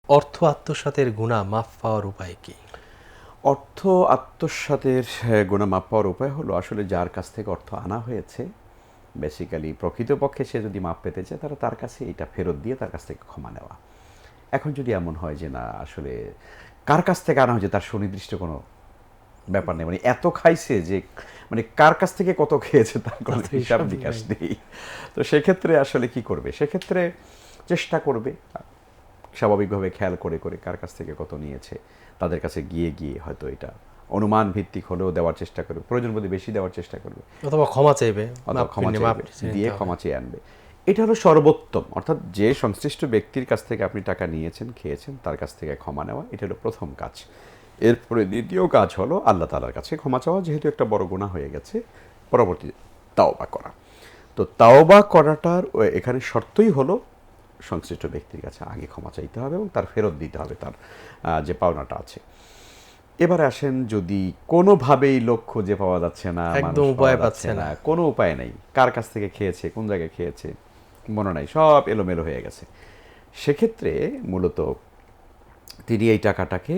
অর্থ আত্মসাতের গুনাহ মাফ পাওয়ার উপায় কি? অর্থ আত্মসাতের গুনাহ মাপ পাওয়ার উপায় হলো আসলে যার কাছ থেকে অর্থ আনা হয়েছে, বেসিক্যালি প্রকৃতপক্ষে সে যদি মাপ পেতে চায় তাহলে তার কাছে এটা ফেরত দিয়ে তার কাছ থেকে ক্ষমা নেওয়া। এখন যদি এমন হয় যে না আসলে কার কাছ থেকে আনা হয়েছে তার সুনির্দিষ্ট কোনো ব্যাপার নেই, মানে এত খাইছে যে মানে কার কাছ থেকে কত খেয়েছে তার কোনো তার তো হিসাব হিসাব নিকাশ নাই। নেই। তো সেক্ষেত্রে আসলে কি করবে, সেক্ষেত্রে চেষ্টা করবে স্বাভাবিকভাবে খেয়াল করে করে কার কাছ থেকে কত নিয়েছে, তাদের কাছে গিয়ে গিয়ে হয়তো এটা অনুমান ভিত্তিক হলেও দেওয়ার চেষ্টা করবে, প্রয়োজন বোধে বেশি দেওয়ার চেষ্টা করবে, অথবা ক্ষমা চাইবে, অথবা মাপ ক্ষমা মাপ চাইবে, চেয়ে দিয়ে নিতে হবে। ক্ষমা চেয়ে আনবে। এটা হলো সর্বোত্তম, অর্থাৎ যে সংশ্লিষ্ট ব্যক্তির কাছ থেকে আপনি টাকা নিয়েছেন খেয়েছেন তার কাছ থেকে ক্ষমা নেওয়া, এটা হলো প্রথম কাজ। এরপরে দ্বিতীয় কাজ হলো আল্লাহ তাআলার কাছে ক্ষমা চাওয়া, যেহেতু একটা বড় গুনাহ হয়ে গেছে, পরবর্তী তাওবা করা। তো তাওবা করাটার এখানে শর্তই হলো সংশ্লিষ্ট ব্যক্তির কাছে আগে ক্ষমা চাইতে হবে এবং তার ফেরত দিতে হবে তার যে পাওনাটা আছে। এবারে আসেন, যদি কোনোভাবেই লোক খুঁজে পাওয়া যাচ্ছে না, একদম মানুষ পাওয়া উপায় যাচ্ছে পাচ্ছে না, না। কোনো উপায় নেই, কার কাছ থেকে খেয়েছে, কোন জায়গায় খেয়েছে মনে নাই, সব এলোমেলো হয়ে গেছে, সেক্ষেত্রে মূলত তিনি এই টাকাটাকে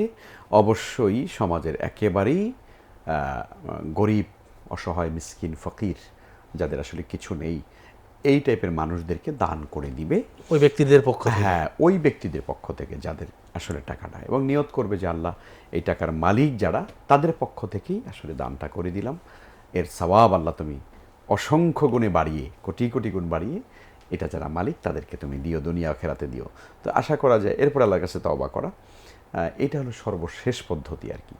অবশ্যই সমাজের একেবারেই গরিব, অসহায়, মিসকিন, ফকির, যাদের আসলে কিছু নেই, এই টাইপের মানুষদেরকে দান করে দিবে। ওই ব্যক্তিদের পক্ষ থেকে। হ্যাঁ, ওই ব্যক্তিদের পক্ষ থেকে যাদের আসলে টাকাটা, এবং নিয়ত করবে যে আল্লাহ এই টাকার মালিক যারা তাদের পক্ষ থেকেই আসলে দানটা করে দিলাম, এর সওয়াব আল্লাহ তুমি অসংখ্য গুণে বাড়িয়ে, কোটি কোটি গুণ বাড়িয়ে এটা যারা মালিক তাদেরকে তুমি দিও, দুনিয়া আখেরাতে দিও। তো আশা করা যায় এরপর আল্লাহর কাছে তওবা করা, এটা হলো সর্বশেষ পদ্ধতি আর কি।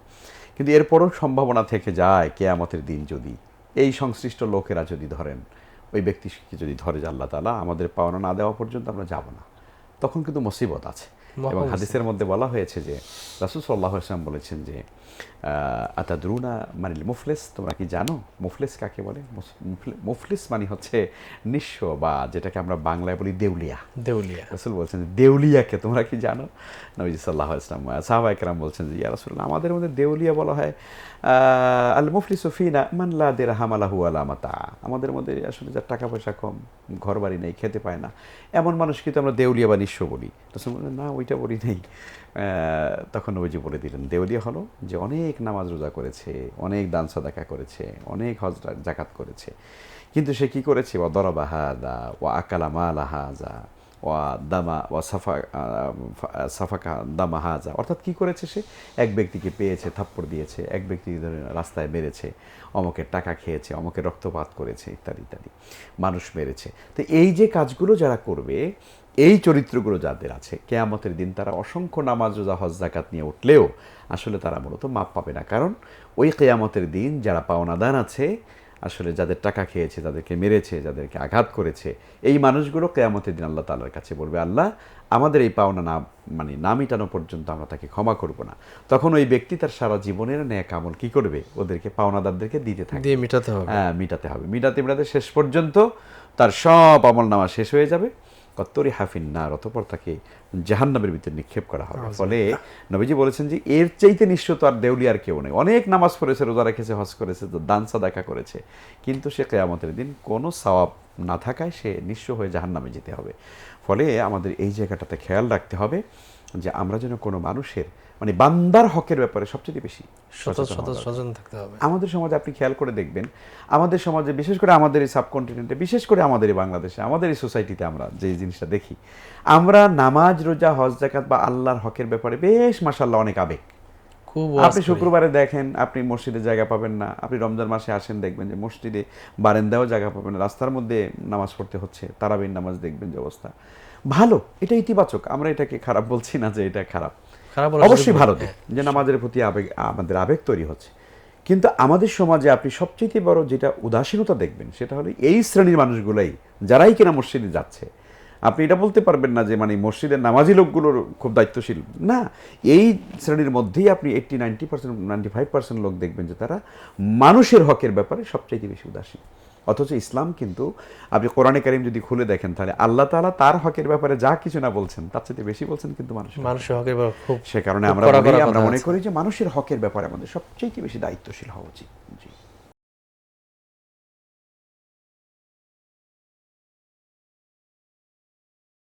কিন্তু এরপরও সম্ভাবনা থেকে যায় কিয়ামতের দিন যদি এই সংশ্লিষ্ট লোকেরা যদি ধরেন ওই ব্যক্তিকে যদি ধরে যে আল্লাহ তাআলা আমাদের পাওনা না দেওয়া পর্যন্ত আমরা যাব না, তখন কিন্তু মুসিবত আছে। এবং হাদিসের মধ্যে বলা হয়েছে যে রাসূল সাল্লাল্লাহু আলাইহি ওয়াসাল্লাম বলেছেন যে আতাদরুনা মানিল মুফলিস, তোমরা কি জানো মুফলিস কাকে বলে? মুফলিস মানে হচ্ছে নিঃস্ব, বা যেটাকে আমরা বাংলায় বলি দেউলিয়া। দেউলিয়া। রাসূল বলছেন যে দেউলিয়াকে তোমরা কি জানো? নবীজি সাল্লাল্লাহু আলাইহি ওয়াসাল্লাম, সাহাবায়ে কেরাম বলছেন যে ইয়া রাসূলুল্লাহ, আমাদের মধ্যে দেউলিয়া বলা হয় আল মুফলিসু ফিনা মান লা দিরহাম লাহু ওয়ালা মাতা, আমাদের মধ্যে আসলে যার টাকা পয়সা কম, ঘর বাড়ি নেই, খেতে পায় না, এমন মানুষ কিন্তু আমরা দেউলিয়া বা নিঃস্ব বলি। রাসূল বললেন না, ওইটা বলি নেই। তখন নবীজি বলে দিলেন দেউলিয়া হলো যে অনেক নামাজ রোজা করেছে, অনেক দান সাদাকা করেছে, অনেক হজ জাকাত করেছে, কিন্তু সে কি করেছে? ওয়া দরাবা হাযা ওয়া আকালা মালা হাযা ওয়া দামা ওয়া সাফাকা দামা হাযা, অর্থাৎ কি করেছে? সে এক ব্যক্তিকে পেয়েছে, থাপ্পড় দিয়েছে, এক ব্যক্তিকে ধরে রাস্তায় মেরেছে, অমুকের টাকা খেয়েছে, অমুকের রক্তপাত করেছে, ইত্যাদি ইত্যাদি, মানুষ মেরেছে। তো এই যে কাজগুলো যারা করবে, এই চরিত্রগুলো যাদের আছে, কেয়ামতের দিন তারা অসংখ্য নামাজ রোজা হজ যাকাত নিয়ে উঠলেও আসলে তারা মূলত মাপ পাবে না, কারণ ওই কেয়ামতের দিন যারা পাওনাদার আছে, আসলে যাদের টাকা খেয়েছে, যাদেরকে মেরেছে, যাদেরকে আঘাত করেছে, এই মানুষগুলো কেয়ামতের দিন আল্লাহ তাআলার কাছে বলবে আল্লাহ আমাদের এই পাওনা না মানে না মিটানো পর্যন্ত আমরা তাকে ক্ষমা করব না। তখন ওই ব্যক্তি তার সারা জীবনের নেক আমল কি করবে? ওদেরকে পাওনাদারদেরকে দিতে থাকবে, দিয়ে মিটাতে হবে। হ্যাঁ মিটাতে হবে, মিটাতে মিটাতে শেষ পর্যন্ত তার সব আমল নামা শেষ হয়ে যাবে। কত্তরি হাফিন নার, অতঃপর তাকে জাহান্নামের ভিতরে নিক্ষেপ করা হবে। ফলে নবীজি বলেছেন যে এর চাইতে নিশ্চয় আর দেউলিয়ার কেউ নেই। অনেক নামাজ পড়েছে, রোজা রেখেছে, হজ করেছে, দান সাদাকা করেছে, কিন্তু সে কিয়ামতের দিন কোনো সওয়াব না থাকায় সে নিঃস্ব হয়ে জাহান্নামে যেতে হবে। ফলে আমাদের এই জায়গাটাতে খেয়াল রাখতে হবে যে আমরা যেন কোনো মানুষের মানে বান্দার হকের ব্যাপারে সবচেয়ে বেশি সচেতন হওয়া দরকার। সচেতন থাকতে হবে। আমাদের সমাজে আপনি খেয়াল করে দেখবেন, আমাদের সমাজে বিশেষ করে আমাদের এই সাবকন্টিনেন্টে, বিশেষ করে আমাদের এই বাংলাদেশে, আমাদের এই সোসাইটিতে আমরা যে জিনিসটা দেখি, আমরা নামাজ রোজা হজ জাকাত বা আল্লাহর হকের ব্যাপারে বেশ মাশাআল্লাহ অনেক আবেগ। খুব ওয়াজ আপনি করি। শুক্রবারে দেখেন আপনি মসজিদে জায়গা পাবেন না, আপনি রমজান মাসে আসেন দেখবেন যে মসজিদে বারান্দাও জায়গা পাবেন না, রাস্তার মধ্যে নামাজ পড়তে হচ্ছে, তারাবির নামাজ দেখবেন যে অবস্থা। ভালো, এটা ইতিবাচক, আমরা এটাকে খারাপ বলছি না যে এটা খারাপ, খারাপ বলার সুযোগ অবশ্যই নেই। ভালো দিক হ্যাঁ। যে নামাজের প্রতি আবেগ, আমাদের আবেগ তৈরি হচ্ছে। কিন্তু আমাদের সমাজে আপনি সবচেয়ে বড় যেটা উদাসীনতা দেখবেন সেটা হলো এই শ্রেণীর মানুষগুলাই, যারাই কিনা মসজিদে যাচ্ছে। আপনি এটা বলতে পারবেন না যে মানে মসজিদের নামাজি লোকগুলোর খুব দায়িত্বশীল না, এই শ্রেণীর মধ্যেই আপনি 80-90%, 95% লোক দেখবেন যে তারা মানুষের হকের ব্যাপারে সবচাইতে বেশি উদাসীন। অথচ ইসলাম কিন্তু, আপনি কোরআনে কারীম যদি খুলে দেখেন তাহলে আল্লাহ তাআলা তার হকের ব্যাপারে যা কিছু না বলছেন তার চেয়ে বেশি বলছেন কিন্তু মানুষের হকের মানুষের হকের ব্যাপারে খুব সে কারণে খুব আমরা কড়া বলি, কড়া আমরা কথা মনে আছে। করি যে মানুষের হকের ব্যাপারে আমাদের সবচেয়ে বেশি দায়িত্বশীল হওয়া উচিত। জি।